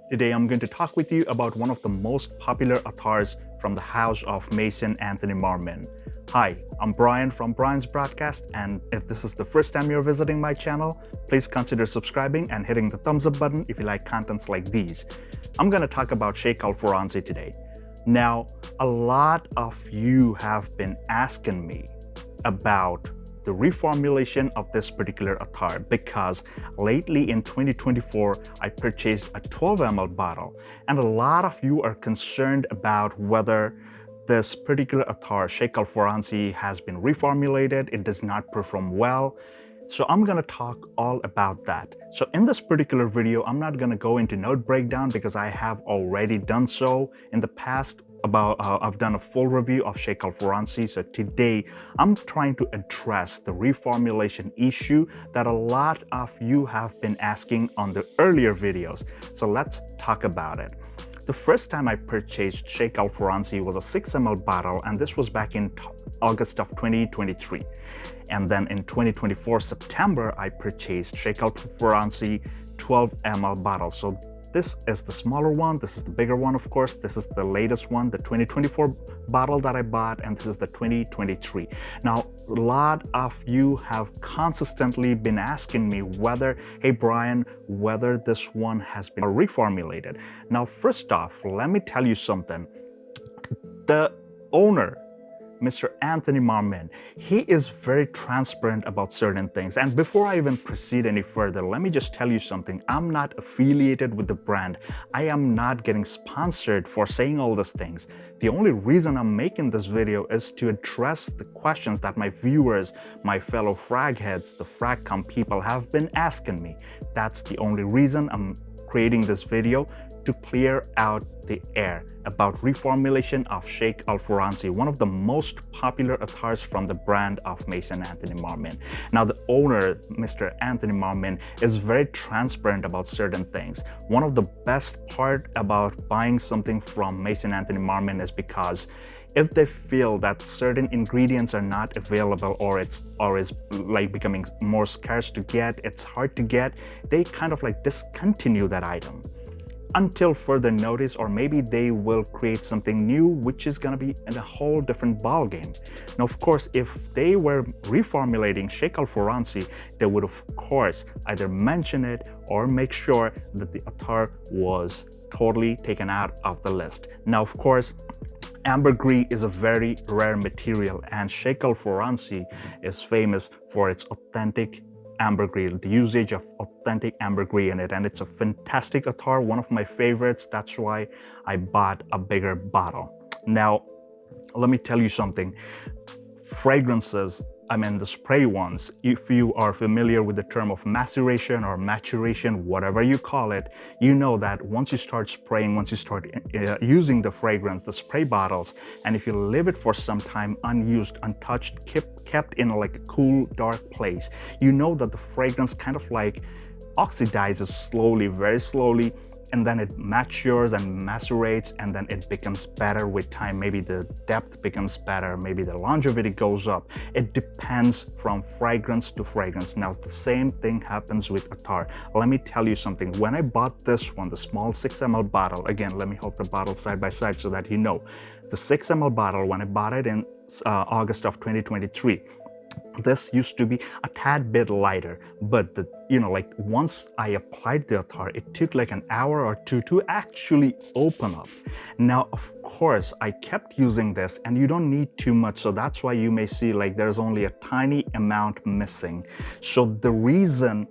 Today I'm going to talk with you about one of the most popular attars from the house of Maison Anthony Marmin. Hi, I'm Brian from Brian's Broadcast, and if this is the first time you're visiting my channel, please consider subscribing and hitting the thumbs up button if you like contents like these. I'm going to talk about Sheikh Al Faransi today. Now, a lot of you have been asking me about the reformulation of this particular attar because lately in 2024 I purchased a 12 ml bottle, and a lot of you are concerned about whether this particular attar, Sheikh Al Faransi, has been reformulated. It does not perform well. So I'm going to talk all about that. So in this particular video, I'm not going to go into note breakdown because I have already done so in the past. I've done a full review of Sheikh Al Faransi. So today I'm trying to address the reformulation issue that a lot of you have been asking on the earlier videos. So let's talk about it. The first time I purchased Sheikh Al Faransi was a 6 ml bottle, and this was back in August of 2023. And then in 2024 September, I purchased Sheikh Al Faransi 12 ml bottle. So this is the smaller one, this is the bigger one, of course. This is the latest one, the 2024 bottle that I bought, and this is the 2023. Now, a lot of you have consistently been asking me whether, hey Brian, whether this one has been reformulated. Now, first off, let me tell you something. The owner, Mr. Anthony Marmin, he is very transparent about certain things. And before I even proceed any further, let me just tell you something. I'm not affiliated with the brand. I am not getting sponsored for saying all these things. The only reason I'm making this video is to address the questions that my viewers, my fellow frag heads, the fragcom people have been asking me. That's the only reason I'm creating this video, to clear out the air about reformulation of Sheikh Al Faransi, one of the most popular attars from the brand of Maison Anthony Marmin. Now, the owner, Mr. Anthony Marmin, is very transparent about certain things. One of the best part about buying something from Maison Anthony Marmin is because if they feel that certain ingredients are not available, or is like becoming more scarce to get, it's hard to get, they kind of like discontinue that item until further notice, or maybe they will create something new which is going to be in a whole different ball game. Now, of course, if they were reformulating Sheikh Al Faransi, they would of course either mention it or make sure that the attar was totally taken out of the list. Now, of course, ambergris is a very rare material, and Sheikh Al Faransi is famous for its authentic ambergris, the usage of authentic ambergris in it, and it's a fantastic attar, one of my favorites. That's why I bought a bigger bottle. Now, let me tell you something. Fragrances, I mean the spray ones, if you are familiar with the term of maceration or maturation, whatever you call it, you know that once you start spraying, once you start using the fragrance, the spray bottles, and if you leave it for some time unused, untouched, kept in like a cool, dark place, you know that the fragrance kind of like oxidizes slowly, very slowly, and then it matures and macerates, and then it becomes better with time. Maybe the depth becomes better, maybe the longevity goes up. It depends from fragrance to fragrance. Now, the same thing happens with attar. Let me tell you something. When I bought this one, the small 6 ml bottle, again, let me hold the bottle side by side so that you know. The 6 ml bottle, when I bought it in August of 2023, this used to be a tad bit lighter, but like once I applied the attar, it took like an hour or two to actually open up. Now, of course, I kept using this, and you don't need too much, so that's why you may see like there's only a tiny amount missing. So the reason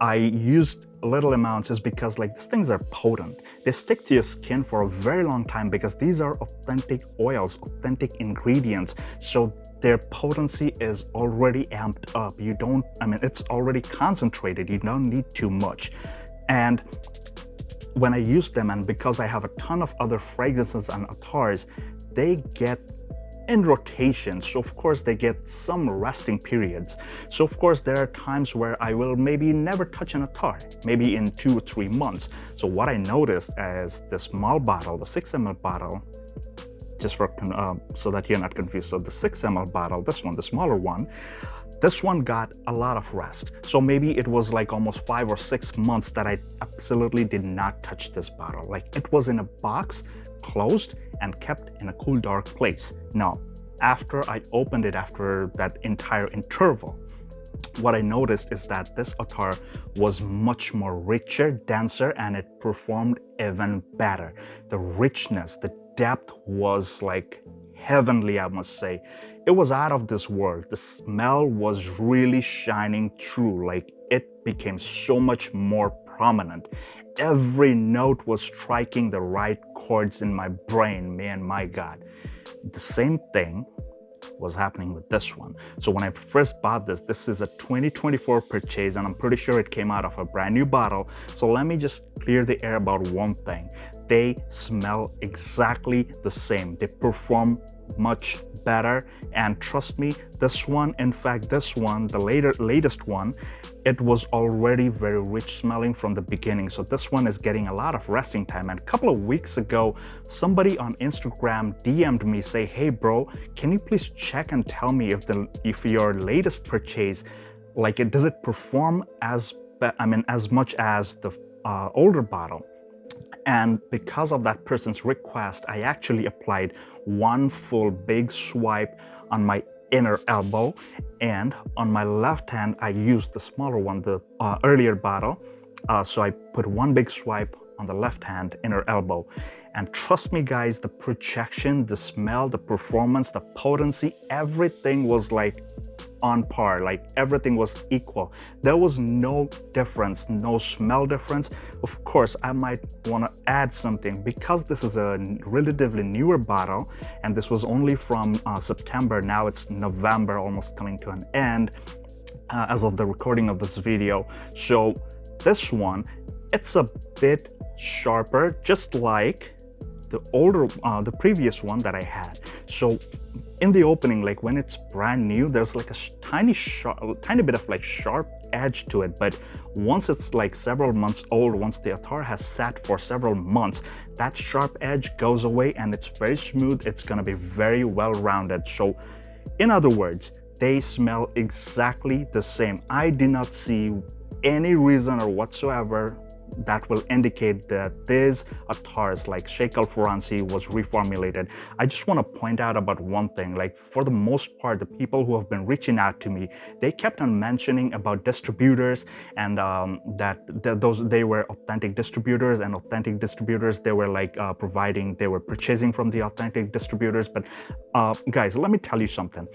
I used little amounts is because like these things are potent. They stick to your skin for a very long time because these are authentic oils, authentic ingredients. So their potency is already amped up. It's already concentrated. You don't need too much. And when I use them, and because I have a ton of other fragrances and attars, they get in rotation, so of course they get some resting periods. So of course there are times where I will maybe never touch an attar, maybe in 2 or 3 months. So what I noticed is the small bottle, the 6 ml bottle, just for so that you're not confused. So the 6 ml bottle, this one, the smaller one, This one got a lot of rest. So maybe it was like almost 5 or 6 months that I absolutely did not touch this bottle. Like it was in a box, closed and kept in a cool, dark place. Now, after I opened it after that entire interval, what I noticed is that this attar was much more richer, denser, and it performed even better. The richness, the depth was like heavenly, I must say. It was out of this world. The smell was really shining through. Like it became so much more prominent. Every note was striking the right chords in my brain, man, my God. The same thing was happening with this one. So when I first bought this is a 2024 purchase, and I'm pretty sure it came out of a brand new bottle. So let me just clear the air about one thing. They smell exactly the same. They perform much better, and trust me, this one, in fact, this one, the latest one, it was already very rich smelling from the beginning. So this one is getting a lot of resting time. And a couple of weeks ago, somebody on Instagram DM'd me, say, hey bro, can you please check and tell me if your latest purchase, like does it perform as much as the older bottle? And because of that person's request, I actually applied one full big swipe on my inner elbow, and on my left hand I used the smaller one, the earlier bottle. So I put one big swipe on the left hand inner elbow, and trust me guys, the projection, the smell, the performance, the potency, everything was like on par. Like everything was equal. There was no difference, no smell difference. Of course, I might want to add something because this is a relatively newer bottle, and this was only from September. Now it's November, almost coming to an end as of the recording of this video. So this one, it's a bit sharper, just like the previous one that I had. So in the opening, like when it's brand new, there's like a tiny bit of like sharp edge to it. But once it's like several months old, once the attar has sat for several months, that sharp edge goes away and it's very smooth. It's gonna be very well rounded. So in other words, they smell exactly the same. I did not see any reason or whatsoever that will indicate that these attars like Sheikh Al Faransi was reformulated. I just want to point out about one thing. Like for the most part, the people who have been reaching out to me, they kept on mentioning about distributors, and they were authentic distributors, and authentic distributors, they were like they were purchasing from the authentic distributors. But guys, let me tell you something.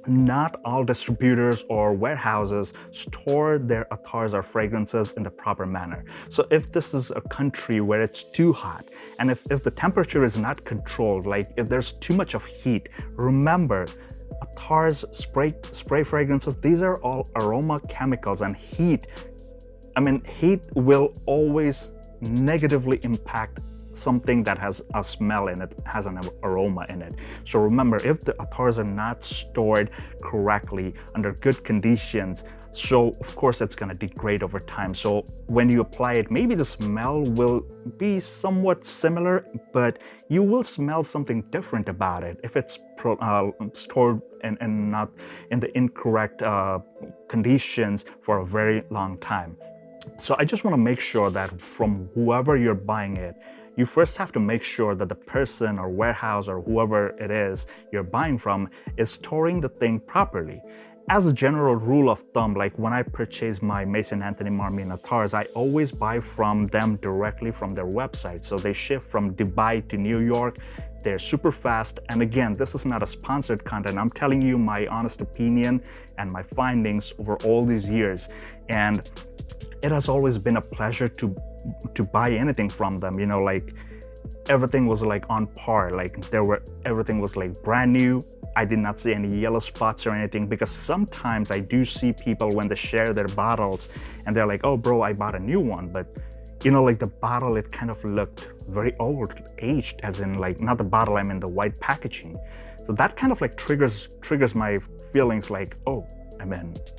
Not all distributors or warehouses store their attars or fragrances in the proper manner. So if this is a country where it's too hot, and if the temperature is not controlled, like if there's too much of heat, remember, attars, spray fragrances, these are all aroma chemicals, and heat will always negatively impact something that has a smell in it, has an aroma in it. So remember, if the attars are not stored correctly under good conditions, so of course it's going to degrade over time. So when you apply it, maybe the smell will be somewhat similar, but you will smell something different about it if it's stored and not in the incorrect conditions for a very long time. So I just want to make sure that from whoever you're buying it, you first have to make sure that the person or warehouse or whoever it is you're buying from is storing the thing properly. As a general rule of thumb, like when I purchase my Maison Anthony Marmin attars, I always buy from them directly from their website. So they ship from Dubai to New York. They're super fast. And again, this is not a sponsored content. I'm telling you my honest opinion and my findings over all these years. And it has always been a pleasure to buy anything from them. You know, like everything was like on par. Like everything was like brand new. I did not see any yellow spots or anything, because sometimes I do see people when they share their bottles and they're like, oh bro, I bought a new one. But you know, like the bottle, it kind of looked very old, aged, as in like, not the bottle, I mean the white packaging. So that kind of like triggers my feelings like, oh, I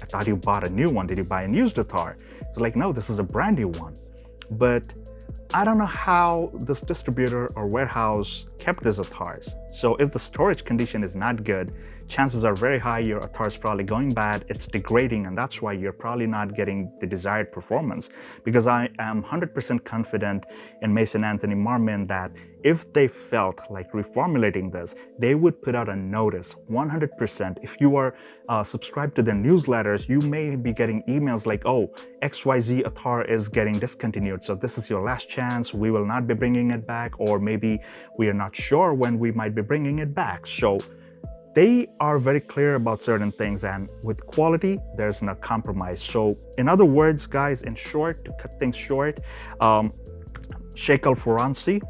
thought you bought a new one. Did you buy a used attar? It's like, no, this is a brand new one. But I don't know how this distributor or warehouse kept these attars. So if the storage condition is not good, chances are very high your attar is probably going bad, it's degrading, and that's why you're probably not getting the desired performance. Because I am 100% confident in Maison Anthony Marmin that if they felt like reformulating this, they would put out a notice 100%. If you are subscribed to their newsletters, you may be getting emails like, oh, XYZ attar is getting discontinued, so this is your last chance, we will not be bringing it back, or maybe we are not sure when we might be bringing it back. So they are very clear about certain things, and with quality, there's no compromise. So in other words, guys, in short, to cut things short, Sheikh Al Faransi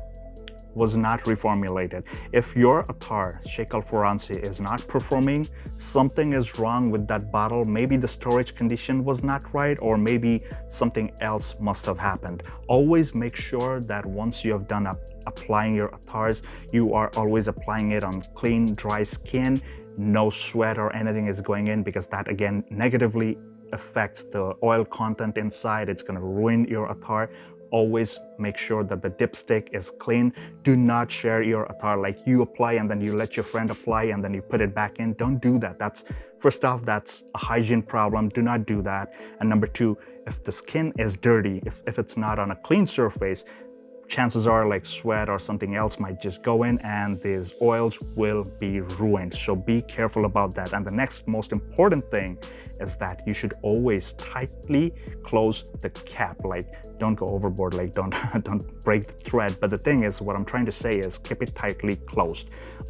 was not reformulated. If your attar, Sheikh Al Faransi, is not performing, something is wrong with that bottle. Maybe the storage condition was not right, or maybe something else must have happened. Always make sure that once you have done applying your attars, you are always applying it on clean, dry skin. No sweat or anything is going in, because that again negatively affects the oil content inside. It's going to ruin your attar. Always make sure that the dipstick is clean. Do not share your attar, like you apply and then you let your friend apply and then you put it back in. Don't do that. That's, first off, that's a hygiene problem. Do not do that. And number two, if the skin is dirty, if it's not on a clean surface, chances are like sweat or something else might just go in and these oils will be ruined. So be careful about that. And the next most important thing is that you should always tightly close the cap. Like, don't go overboard, like don't break the thread. But the thing is, what I'm trying to say is keep it tightly closed.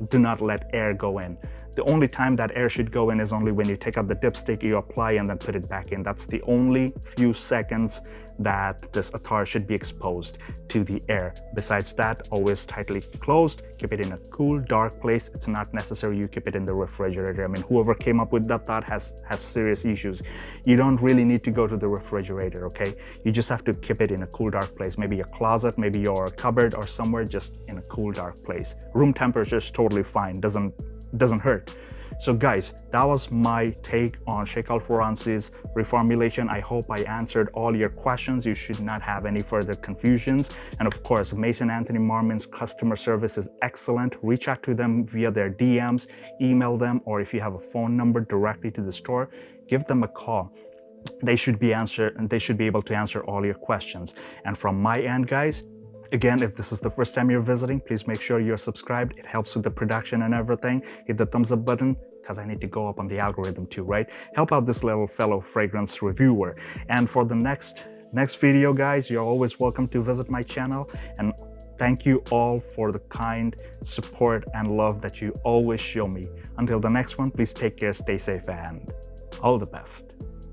Do not let air go in. The only time that air should go in is only when you take out the dipstick, you apply and then put it back in. That's the only few seconds that this attar should be exposed to the air. Besides that, always tightly closed. Keep it in a cool, dark place. It's not necessary you keep it in the refrigerator. I mean, whoever came up with that thought has serious issues. You don't really need to go to the refrigerator, okay? You just have to keep it in a cool, dark place. Maybe your closet, maybe your cupboard, or somewhere just in a cool, dark place. Room temperature is totally fine. Doesn't hurt. So guys, that was my take on Sheikh Al Faransi's reformulation. I hope I answered all your questions. You should not have any further confusions. And of course, Maison Anthony Marmin's customer service is excellent. Reach out to them via their DMs, email them, or if you have a phone number directly to the store, give them a call. They should be able to answer all your questions. And from my end, guys, again, if this is the first time you're visiting, please make sure you're subscribed. It helps with the production and everything. Hit the thumbs up button, because I need to go up on the algorithm too, right? Help out this little fellow fragrance reviewer. And for the next video, guys, you're always welcome to visit my channel. And thank you all for the kind support and love that you always show me. Until the next one, please take care, stay safe, and all the best.